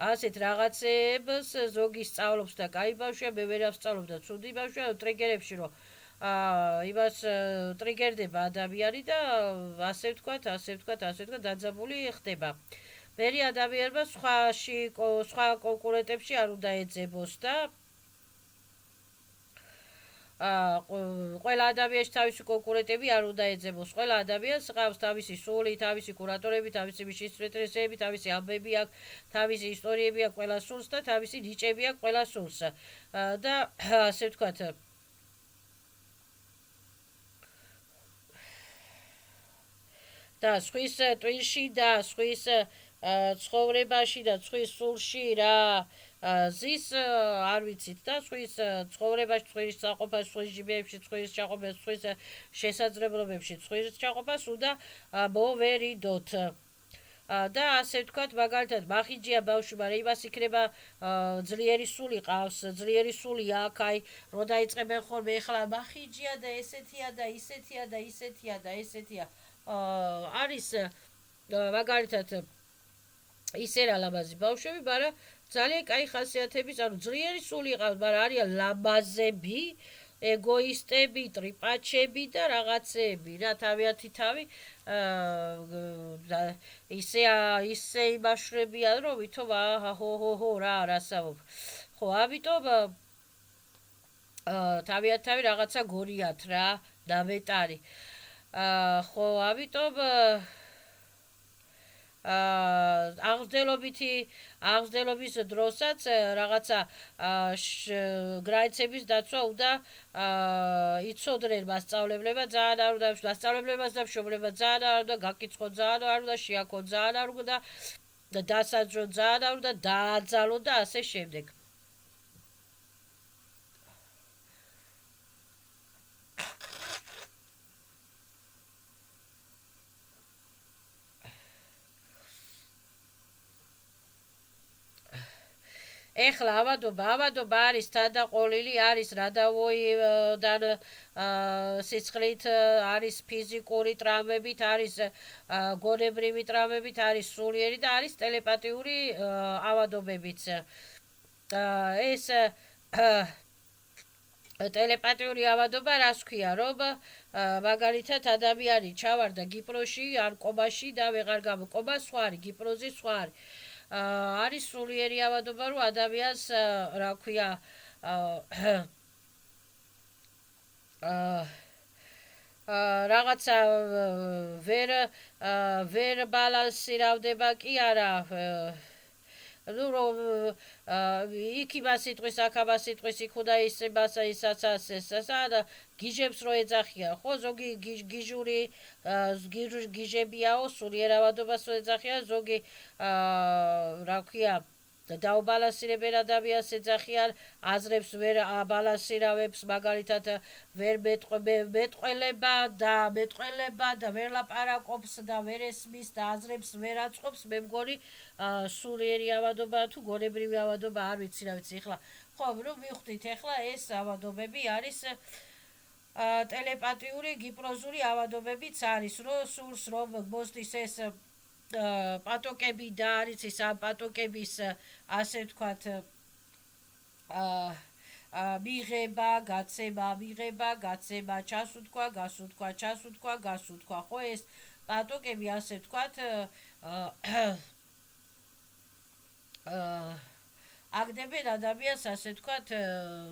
ასეთ რაღაცებს ზოგი სწავლობს და კაი ბავშვია, მე ვერ ავსწავლობ და ცუდი ბავშვია, ტრიგერებში რომ იმას ტრიგერდება ადამიანი და ასე ვთქვათ, დაძაბული ხდება. მერი ადამიანმა სხვა კონკურენტებში არ უნდა ეძებოს და ყველა ადამიანს თავისი კონკურენტები არ უნდა ეძებოს. ყველა ადამიანს ყავს თავისი სული, თავისი კურატორები, თავისი მიშისტრესები, თავისი ამბები აქვს, თავისი ისტორიები აქვს ყველა სულს და თავისი ნიჭები აქვს ყველა სულს. და ასე ვთქვათ, და სხვის ტვინში და სხვის ცხოვრებაში და სხვის სულში რა ზის არ ვიცით და სხვის ცხოვრებაში, სხვის საყოფაში, სხვის ჯიბეებში, სხვის ჩაყოფაში, სხვის შესაძლებლობებში, სხვის ჩაყოფას უნდა მოვერიდოთ. და ასე ვთქვათ, მაგალითად, მახიჯია ბავშვი, მაგრამ იმას იქნება ძლიერი სული ყავს, ძლიერი სული აქვს, აი, რო დაიწყებენ ხოლმე ეხლა მახიჯია და ესეთია და ისეთია და ისეთია და ესეთია. არის მაგალითად ისე რა ლამაზი ბავშვები, მაგრამ ძალიან კაი ხასიათების, ანუ ძლიერი სული ყავს, მაგრამ არიან ლამაზები, ეგოისტები, ტრიპაჩები და რაღაცეები, რა თავიანთი თავი ისე იმაშრებიან, რომ ვითომ ჰო რა რასავობ. ხო, ამიტომ თავიანთი თავი რაღაცა გორიათ რა, დამეტარი. ხო, ამიტომ აღზრდელობის დროსაც რაღაცა გრაიცების დაცვა უნდა იცოდნენ მასწავლებლებმა ძალიან არ უნდა მასწავლებლებმაც და მშობლებმა ძალიან არ უნდა გაკიცხონ ძალიან არ უნდა შეაქონ ძალიან არ უნდა დასაჯონ ძალიან არ უნდა დააძალონ და ასე შემდეგ. ეხლა ავადობა არის თანდაყოლილი, არის რადავოიდან სიცხლით, არის ფიზიკური ტრამვებით, არის გონებრივი ტრამვებით, არის სულიერი და არის ტელეპათიური ავადობებიც. ეს ტელეპათიური ავადობა რას ქვია, რომ მაგალითად ადამიანი ჩავარდა გიპროში ან კომაში და ვეღარ გამოკობა, სხვა არის გიპროზი, სხვა არის. არის სულიერი ავადობა, რომ ადამიანს რა ქვია რაღაცა ვერ ბალანსირავდება კი არა ну რომ იქ იმას იტყვის, აქ ამას იტყვის, იქ უნდა ისაცა და გიჟებს რო ეძახიან, ხო, ზოგი გიჟებიაო, სულიერ ავადობას რო ეძახიან, ზოგი რა ქვია დაუბალანსირებენ ადამიანს ეძახიან, აზრებს ვერ აბალანსირავებს, მაგალითად ვერ მეტყველება და ვერ ლაპარაკობს და ვერ ესმის და აზრებს ვერ აწყობს, მე მგონი სულიერი ავადობა თუ გონებრივი ავადობა არ ვიცი რა ვიცი ეხლა. ხო, რომ მივხვდით ეხლა ეს ავადობები არის ტელეპათიური გიპროზული ავადობებიც არის, რომ სულს რომ მოსდის ეს პატოკები და არის ის ამ პატოკების ასე ვთქვათ მიღება, გაცემა, ჩასუთქვა, გასუთქვა, ხო ეს პატოკები ასე ვთქვათ აგდებენ ადამიანს ასე ვთქვათ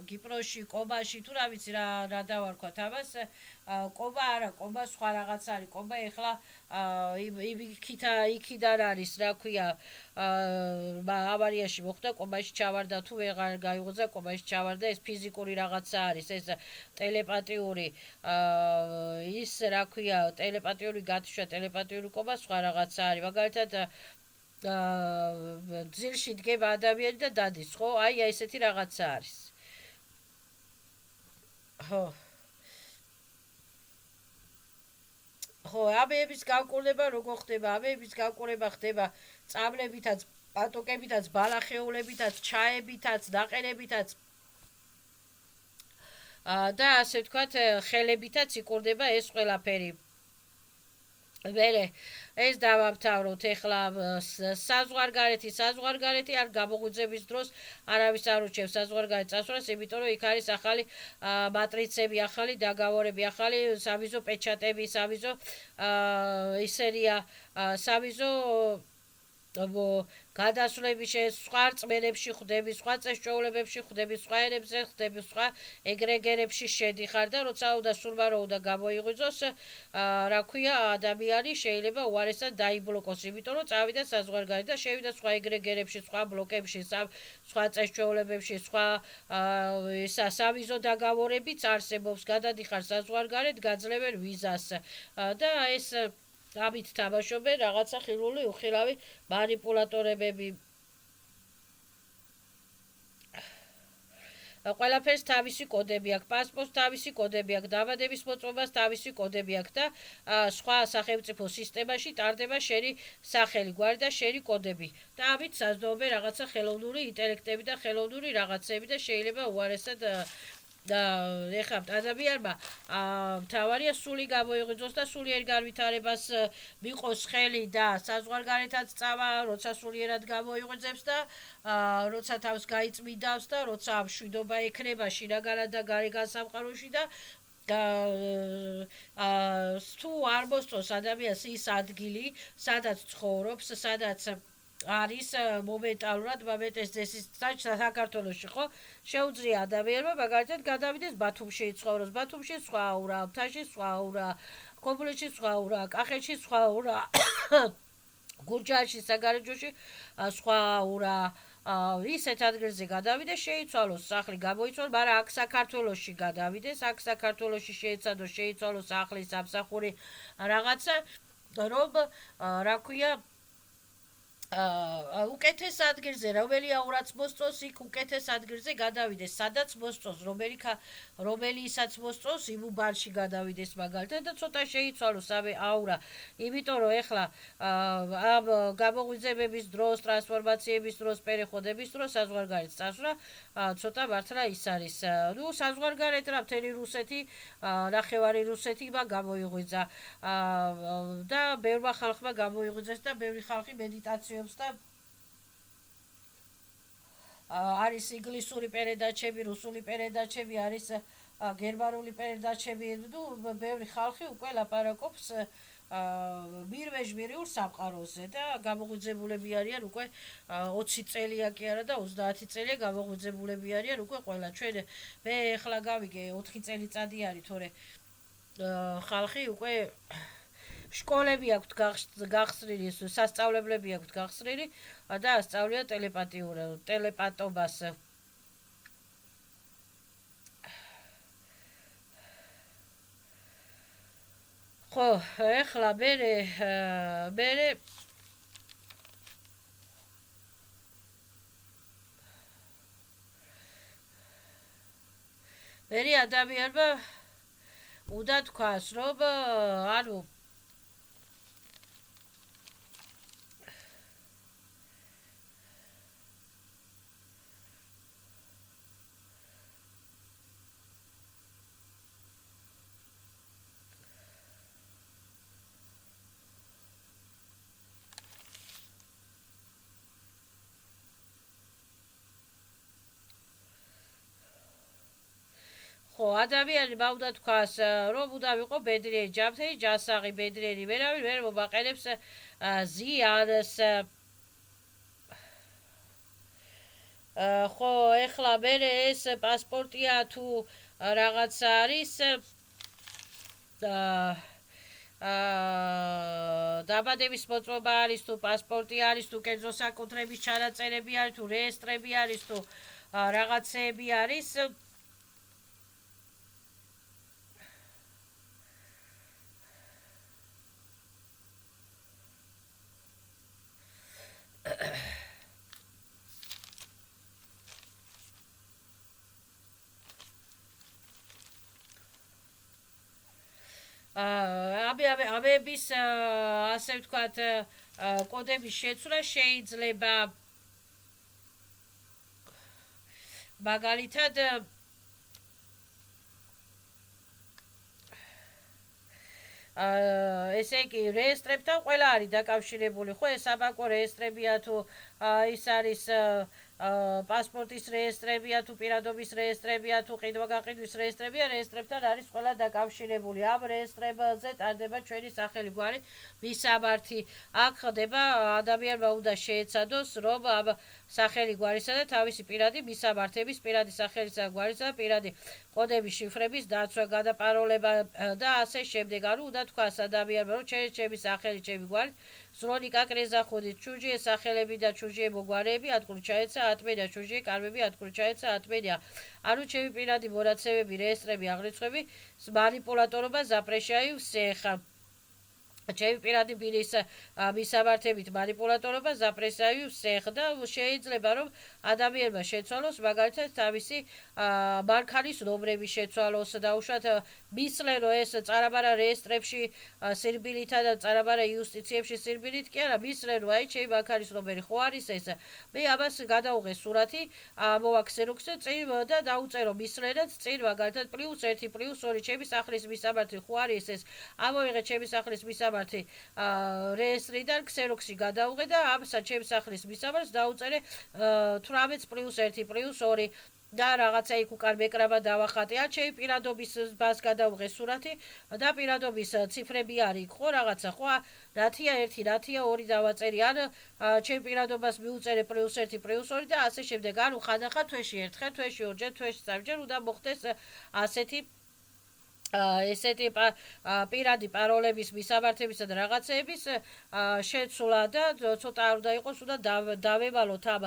გიპროში, კობაში თუ რა ვიცი რა დავარქვათ ამას კობა არა, კობა სხვა რაღაც არის, კობა ეხლა იქიდან არის, რა ქვია, ავარიაში მოხდა, კობაში ჩავარდა თუ ვეღარ გაიღოცა, კობაში ჩავარდა, ეს ფიზიკური რაღაცა არის, ეს ტელეპათიური ის რა ქვია, ტელეპათიური გათიშვა, ტელეპათიური კობა სხვა რაღაცა არის, მაგალითად ძილში დგება ადამიანი და დადის, ხო? აი ესეთი რაღაცა არის. ხო. ხო, ამების განკურნება როგორ ხდება? ამების განკურნება ხდება წამლებითაც, პატოკებითაც, ბალახეულებითაც, ჩაებითაც, დაყენებითაც და ასე ვთქვათ, ხელებითაც იკურდება ეს ყველაფერი. მერე ეს დავამთავროთ ეხლა საზღვარგარეთი არ გამოღვიძების დროს არავის არ უჩევს საზღვარგარეთ წასვლას, იმიტომ რომ იქ არის ახალი მატრიცები, ახალი დაგավորები, ახალი სავიზო პეჩატები, სავიზო ისერია, სავიზო გადასვლების სხვა რწმენებში ხვდები, სხვა წესჩვეულებებში ხვდები, სხვა ერებზე ხვდები, სხვა ეგრეგერებში შედიხარ და როცა უნდა სულმა უნდა გამოიღვიძოს, რა ქვია, ადამიანი შეიძლება უარესად დაიბლოკოს, იმიტომ რომ წავიდა საზღვარგარეთ და შევიდა სხვა ეგრეგერებში, სხვა ბლოკებში, სხვა წესჩვეულებებში, სხვა სავიზო დაგավորებიც არსებობს, გადადიხარ საზღვარგარეთ, გაძლევენ ვიზას და ეს ამით თამაშობენ რაღაცა ხილული უხილავი მანიპულატორებები. ყველაფერს თავისი კოდები აქვს, პასპორტს თავისი კოდები აქვს, დაბადების მოწმობას თავისი კოდები აქვს და სხვა სახელმწიფო სისტემაში ტარდება შენი სახელი, გვარი და შენი კოდები. და ამით საზრდოობენ რაღაცა ხელოვნური ინტელექტები და ხელოვნური რაღაცები და შეიძლება უარესად და ეხლა ადამიანმა მთავარია სული გამოიღვიძოს და სულიერ განვითარებას მიყოს ხელი და საზღვარგარეთაც წავა, როცა სულიერად გამოიღვიძებს და როცა თავს გაიწმინდავს და როცა მშვიდობა ექნება შინაგანად და გარეგან სამყაროში და თუ არ მოსწონს ადამიანს ის ადგილი, სადაც ცხოვრობს, სადაც არის მომენტალურად მომენტეს წესის საქართველოში, ხო? შეუძლია ადამიანმა მაგალითად გადავიდეს ბათუმში ცხოვროს, ბათუმში სხვა ურა, მთაში სხვა ურა, ქობულეთში სხვა ურა, კახეთში სხვა ურა, გურჯაანში, საგარეჯოში სხვა ურა, ისეთ ადგილზე გადავიდეს, შეიცვალოს სახლი, გამოიცვალოს, მაგრამ აქ საქართველოში გადავიდეს, აქ საქართველოში შეეცადოს, შეიცვალოს სახლი, სამსახური, რაღაცა, რომ რა ქვია, უკეთეს ადგილზე, რომელი აურაც მოსწონს, იქ უკეთეს ადგილზე გადავიდეს, სადაც მოსწონს, რომელისაც მოსწონს, იმ უბანში გადავიდეს მაგალითად და ცოტა შეიცვალოს აურა. იმიტომ რომ ეხლა ამ გამოღვიძებების დროს, ტრანსფორმაციების დროს, პერეხოდების დროს საზღვარგარეთ წასვლა ცოტა მართლა ის არის. ნუ საზღვარგარეთ რა მთელი რუსეთი, ნახევარი რუსეთი გამოიღვიძა და ბევრმა ხალხმა გამოიღვიძეს და ბევრი ხალხი მედიტაციობს და არის ინგლისური პერედაჩები, რუსული პერედაჩები, არის გერმანული პერედაჩები, ნუ ბევრი ხალხი უკვე ლაპარაკობს მირვეჟმირიულ სამყაროზე და გამოღვიძებულები არიან უკვე 20 წელია კი არა და 30 წელია გამოღვიძებულები არიან უკვე ყველა. ჩვენ მე ეხლა გავიგე 4 წელიწადი არის, თორე ხალხი უკვე შკოლები აქვთ გახსნილი, სასწავლებლები აქვთ გახსნილი და ასწავლიან ტელეპათობას. ხო, ეხლა მე ადამიანმა უნდა თქვას, რომ ანუ ხო, ადამიანი უნდა თქვას, რომ უნდა ვიყო ბედნიერი, ჯანმრთელი, ჯანსაღი, ბედნიერი, ვერავინ ვერ მომაყენებს ზიანს. ხო ეხლა მე ეს პასპორტია თუ რაღაცა არის დაბადების მოწმობა არის თუ პასპორტი არის თუ კერძო საკუთრების ჩანაწერები არის თუ რეესტრები არის თუ რაღაცეები არის ამების ასე ვთქვათ კოდების შეცვლა შეიძლება მაგალითად ესე იგი რეესტრებთან ყველა არის დაკავშირებული ხო ეს საბანკო რეესტრებია თუ ის არის პასპორტის რეესტრებია თუ პირადობის რეესტრებია თუ ყიდვა-გაყიდვის რეესტრებია რეესტრებთან არის ყველა დაკავშირებული ამ რეესტრებზე ტარდება ჩვენი სახელი გვარი მისამართი აქ ხდება ადამიანმა უნდა შეეცადოს რომ ამ სახელი გვარისა და თავისი პირადი მისამართების პირადი სახელისა გვარისა და პირადი კოდების შიფრების დაცვა გადაპაროლება და ასე შემდეგ ანუ უნდა თქვას ადამიანმა რომ ჩემი სახელი ჩემი გვარი Зроника креза ходит чужие სახელები და чужие მოგვარეები ადგურჩაეცა ატმენია чужие კარმები ადგურჩაეცა ატმენია ანუ ჩემი პირადი მონაცემები რეესტრები აღრიცხვები манипуляторობა запрещаю всех ჩემი პირადი ბირის მისამართებით манипуляторობა запрещаю всех და შეიძლება რომ ადამიანმა შეცვალოს მაგალითად თავისი ბანკარის ნომრები შეცვალოს და უშუალოდ მისლენ რომ ეს წარაბარა რეესტრებში სირბილითა და წარაბარა იუსტიციებში სირბილით კი არა მისლენ რომ აი ჩემი ბანკარის ნომერი ხო არის ეს მე ამას გადავუღე სურათი მოვაქცეროქცე წინ და დაუწერო მისლენად წინ მაგალითად +1 +2 ჩემი სახლის მისამართი ხო არის ეს ამოვიღე ჩემი სახლის მისამართი რეესტრიდან ქსეროქსი გადავუღე და ამ ჩემი სახლის მისამართს დაუწერე 18 +1 +2 და რაღაცა იქ უკან მეკრაბა დავახატე ან ჩემი პირადობის ბას გადავუღე სურათი და პირადობის ციფრები არის ხო რაღაცა ხო რათია 1 რათია 2 დავაწერი ან ჩემი პირადობას მიუწერე +1 +2 და ასე შემდეგ ანუ ხანდახან თვეში ერთხელ თვეში ორჯერ თვეში სამჯერ უნდა მოხდეს ასეთი ესეთი პირადი პაროლების მისამართებისა და რაღაცეების შეცვლა და ცოტა არ უნდა იყოს უნდა დავევალოთ ამ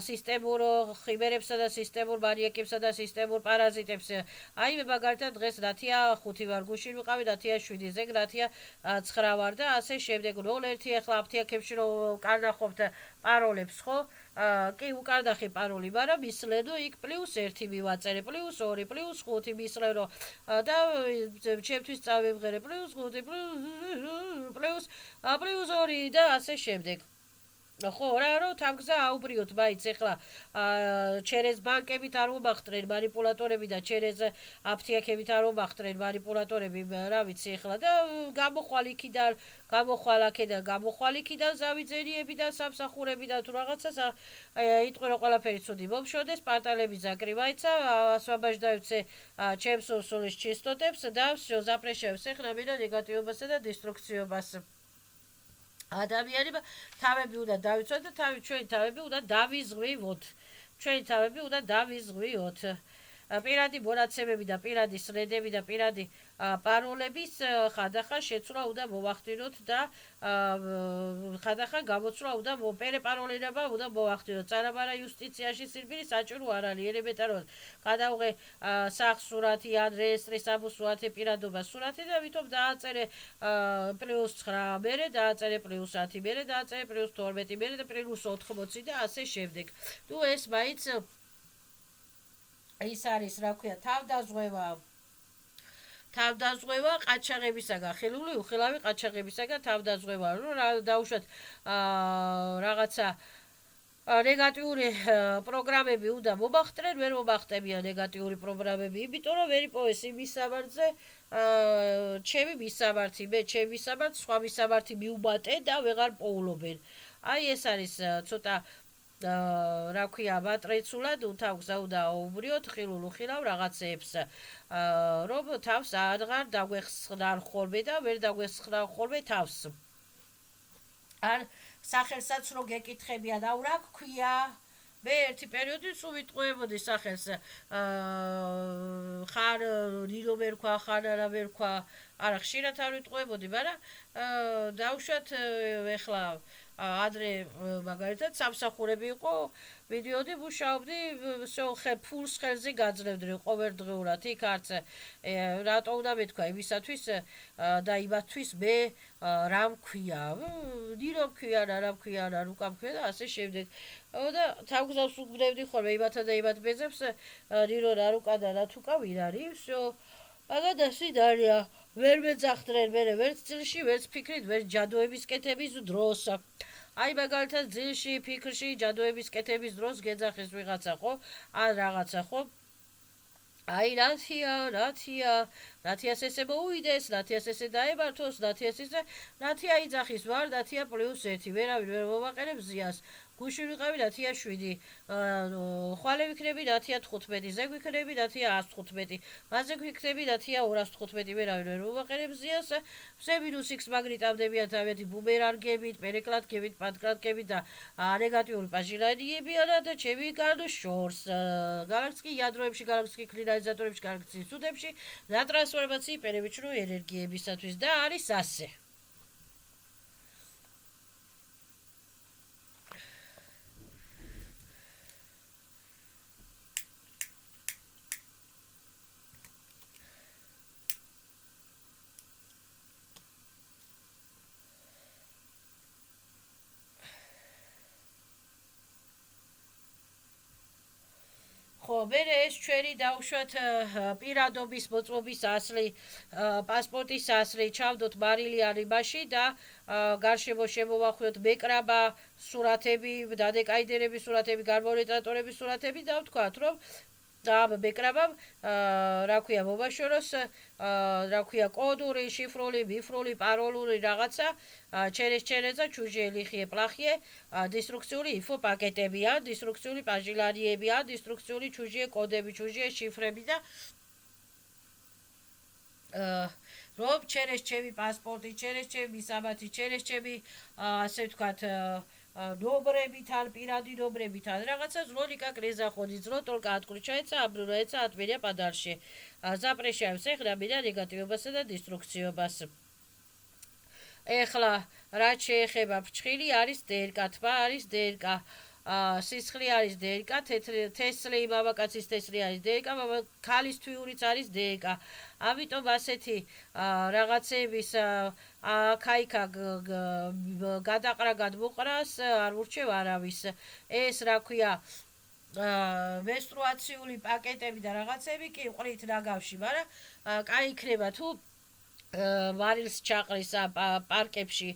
სისტემურ ხიმერებსა და სისტემურ მანიაკებსა და სისტემურ პარაზიტებს აი მე მაგალითად დღეს რათია 5 ვარ გუშინ ვიყავი რათია 7 ზეგ რათია 9 ვარ და ასე შემდეგ 0-1 ახლა აფთიაქებში რომ კარნახობთ პაროლებს ხო კი უკარდახე პაროლი მაგრამ მისლენო იქ +1 მივაწერე +2 +5 მისლენო და ჩემთვის წავიღერე +5 +2 და ასე შემდეგ ხო რა რომ თავგზა აუბრიოთ მაინც ეხლა ჩერეს ბანკებით არ მომახტრენ манипуляторები და ჩერეს აფთიაქებით არ მომახტრენ манипуляторები რა ვიცი ეხლა და გამოხვალ იქიდან გამოხვალ აქედან გამოხვალ იქიდან ზავიძენიები და სამსახურები და თუ რაღაცას იტყვი რომ ყველაფერი ცუდი მომშოდეს პარტალები ზაკრივაიცა ასვაბაშ დაივცე ჩემს სულის ჩისტოტებს და всё запрещаю ეხლა მინდა ნეგატივობასა და დესტრუქციობას ადამიანებმა თავები უნდა დავიცვათ და ჩვენი თავები უნდა დავიზღვივოთ. ჩვენი თავები უნდა დავიზღვიოთ. პირადი მონაცემები და პირადი სრედები და პირადი პაროლების ხანდახან შეცვლა უნდა მოვახდინოთ და ხანდახან გამოცვლა უნდა პერეპაროლება უნდა მოვახდინოთ. წარაბარა იუსტიციაში სირბილი საჭირო არ არის. ელემენტარულად გადავღე სახს სურათი ან რეესტრის ამოსურათი პირადობას სურათი და ვითომ დააწერე +9 მერე დააწერე +10 მერე დააწერე +12 მერე და +80 და ასე შემდეგ. თუ ეს მაინც ის არის რა ქვია თავდაზღვევა ყაჩაღებისაგან ხელული უხილავი ყაჩაღებისაგან თავდაზღვევა რომ დაუშვათ რაღაცა ნეგატიური პროგრამები უნდა მომახტრენ ვერ მომახტებია ნეგატიური პროგრამები იმიტომ რომ ვერ იპოვეს იმის სამართზე ჩემი მისამართი მე ჩემი მისამართი სხვა მისამართი მიუბატე და ვეღარ პოულობენ აი ეს არის ცოტა რა ქვია მატრიცულად თავგზა უნდა აუბრიოთ ხილულ უხილავ რაღაცეებს რომ თავს აღარ დაგვეხსნარ ხოლმე და ვერ დაგვეხსნარ ხოლმე თავს ან სახელსაც რო გეკითხებიან აუ რა ქვია მე ერთი პერიოდი სულ ვიტყუებოდი სახელს ხარ ლირო ვერ ქვა, ხარ არა ვერ ქვა, არა ხშირად არ ვიტყუებოდი, მაგრამ დავუშვათ ეხლა ადრე მაგალითად სამსახურები იყო, ვიდიოდი ვუშაობდი, ფულს ხელზე გაძლევდი ყოველდღიურად იქ არც რატო უნდა მეთქვა იმისათვის და იმათთვის მე რა მქვია, ლირო მქვია რა მქვია რა რუკა მქვია და ასე შემდეგ. და თავგზავს უგდებდი ხოლმე იმათა და იმათ ბეზებს ლირო რა რუკა და რა თუკა ვინ არის, მაგად ასე დარია. ვერ მეძახდნენ მე ვერც წილში, ვერც ფიქრით, ვერც ჯადოების კეთების დროს. აი მაგალითად ძილში, ფიქრში, ჯადოების კეთების დროს გეძახეს ვიღაცა ხო? ან რაღაცა ხო? აი რათიას ესე მოუიდეს, რათიას ესე დაებართოს, რათიას ესე რათია იძახის ვარ, რათია +1, ვერავინ ვერ მოვაყენებს ზიანს. გუში ვიყავი რათია 7, ხვალე ვიქნები რათია 15, ზე ვიქნები რათია 115, მასზე ვიქნები რათია 215, ვერავინ ვერ მოვაყენებს ზიანს. ზე -x მაგნიტავდებიან თავიანთი ბუმერანგებით, პერეკლატკებით, პანკრატკებით და ნეგატიური პაჟირადიები არა და ჩემი გარდა შორს. გალაქტიკი იადროებში, გალაქტიკი კლინალიზატორებში, გალაქტიკის სუდებში და ტრანსფორმაციის პერიმეტრული ენერგიებისათვის და არის ასე. ხო, მერე ეს ჩვენი დავუშვათ პირადობის მოწმობის ასლი, პასპორტის ასლი, ჩავდოთ მარილიან იმაში და გარშემო შემოვახვიოთ მეკრაბა, სურათები, დადეკაიდერების სურათები, გარმონიატორების სურათები და ვთქვათ, რომ ამ მეკრაბამ რა ქვია მოვაშოროს, რა ქვია კოდური, შიფრული, მიფრული, პაროლური რაღაცა, ჩერეშჩერეძა, ჩუჟიე, ლიხიე, პლახიე, დისტრუქციული ინფო პაკეტებია, დისტრუქციული პაჟილარიებია, დისტრუქციული ჩუჟიე კოდები, ჩუჟიე შიფრები და რომ ჩერეშჩემი პასპორტი, ჩერეშჩემი მისამართი, ჩერეშჩემი ასე ვთქვათ ნობრებით ან პირადი ნობრებით ან რაღაცა ზროლიკა კრეზახოდი ზრო ტოლკა ატკრიჩაეცა აბრურა ეცა ატმირია პადარში ზაპრეშაებს ეხლა მიდა ნეგატივობასა და დისტრუქციობას. ეხლა რაც შეეხება ფრჩხილი არის დერკა, თმა არის დერკა, სისხლი არის დერკა, თესლი, მამაკაცის თესლი არის დერკა, ქალის თვიურიც არის დერკა. ამიტომ ასეთი რაღაცების ქაიქა გადაყრა გადმოყრას არ ურჩევ არავის. ეს რა ქვია მენსტრუაციული პაკეტები და რაღაცები კი ყრით ნაგავში, მაგრამ კაი იქნება თუ მარილს ჩაყრის პარკებში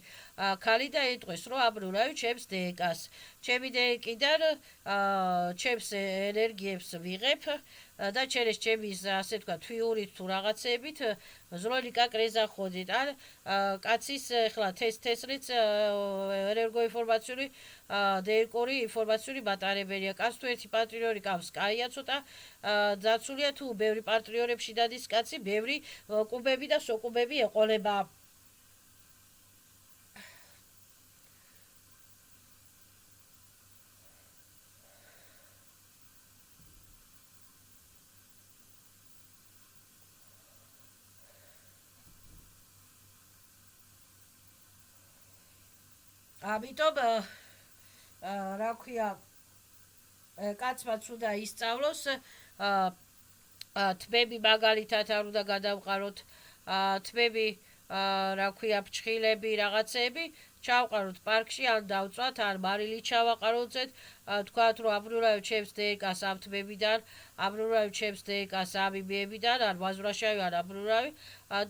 ქალი და იტყვის რომ აბრურავი ჩემს დეკას, ჩემი დეკიდან ჩემს ენერგიებს ვიღებ და ჩემის ასე თქვა თვიურით თუ რაღაცებით ზროლიკა კრეზახოდით ან კაცის ახლა თესლიც ენერგოინფორმაციული დერკორი ინფორმაციული ბატარებელია. კაც თუ ერთი პატრიორი კავს კაია, ცოტა დაცულია თუ ბევრი პატრიორებში დადის კაცი, ბევრი კუბები და სოკუბები ეყოლება. ამიტომ რა ქვია კაცმა უნდა ისწავლოს თმები მაგალითად არ უნდა გადავყაროთ, თმები რა ქვია ფრჩხილები რაღაცები ჩავყაროთ პარკში ან დავწვათ ან მარილი ჩავაყაროთ, თქვათ რომ აბრურავი ჩემს დეკას ამ თმებიდან, აბრურავი ჩემს დეკას ამ იმებიდან ან ვაზვრაშავი ან აბრურავი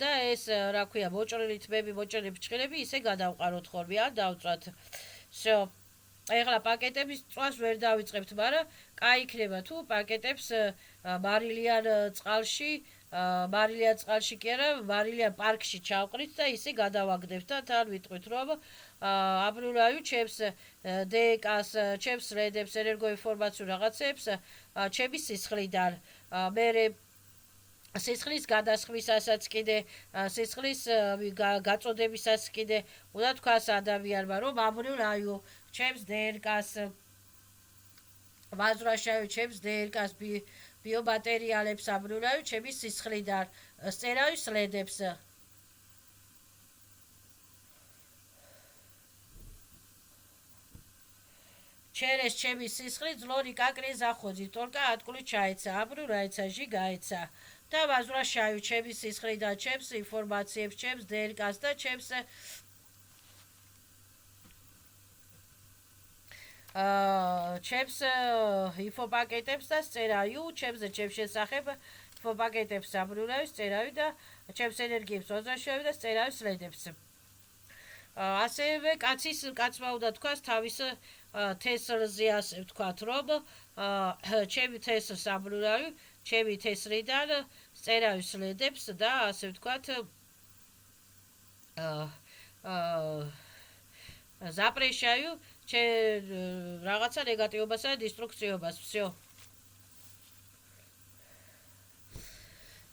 და ეს რა ქვია მოჭრილი თმები, მოჭრილი ფრჩხილები ისე გადავყაროთ ხოლმე ან დავწვათ. ეხლა პაკეტების წვას ვერ დავიწყებთ, მაგრამ კაი იქნება თუ პაკეტებს მარილიან წყალში კი არა, მარილიან პარკში ჩავყრით და ისე გადავაგდებთ და თან ვიტყვით რომ აბრურავი ჩემს დეკას, ჩემს რედებს, ენერგოინფორმაციულ რაღაცებს ჩემი სისხლიდან. მერე სისხლის გადასხვისასაც კიდე, სისხლის გაწოდებისას კიდე უნდა თქვას ადამიანმა რომ აბრურავი ჩემს დერკას ვაზრაშავი ჩემს DRK-ს ბიომატერიალებს ამბრივი ჩემი სისხლიდან სწერავის სლედებს ჩერეს ჩემი სისხლი ძლონი კაკრე ზახოძი თორკა ატკული ჩაეცა ამბრურაეცა ჟიგაეცა და ვაზრაშავი ჩემი სისხლიდან ჩემს ინფორმაციებს ჩემს DRK-ს და ჩემს ჩემს ინფოპაკეტებს და სწერავი ჩემზე ჩემს შესახებ ინფოპაკეტებს ამბრივი სწერავი და ჩემს ენერგიებს ვაზრაშავი და სწერავი სლედებს ასევე კაცმა უნდა თქვას თავის თესლზე ასე ვთქვათ რომ ჩემი თესლს ამბრივი ჩემი თესლიდან სწერავი სლედებს და ასე ვთქვათ ზაპრეშავი რაღაცა ნეგატივობასა და დისტრუქციობას всё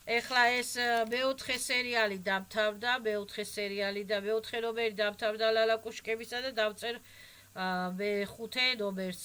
ეხლა ეს მეოთხე სერიალი დამთავრდა მეოთხე სერიალი და მეოთხე ნომერი დამთავრდა ლალაკუშკებისა და დავწერ მეხუთე ნომერს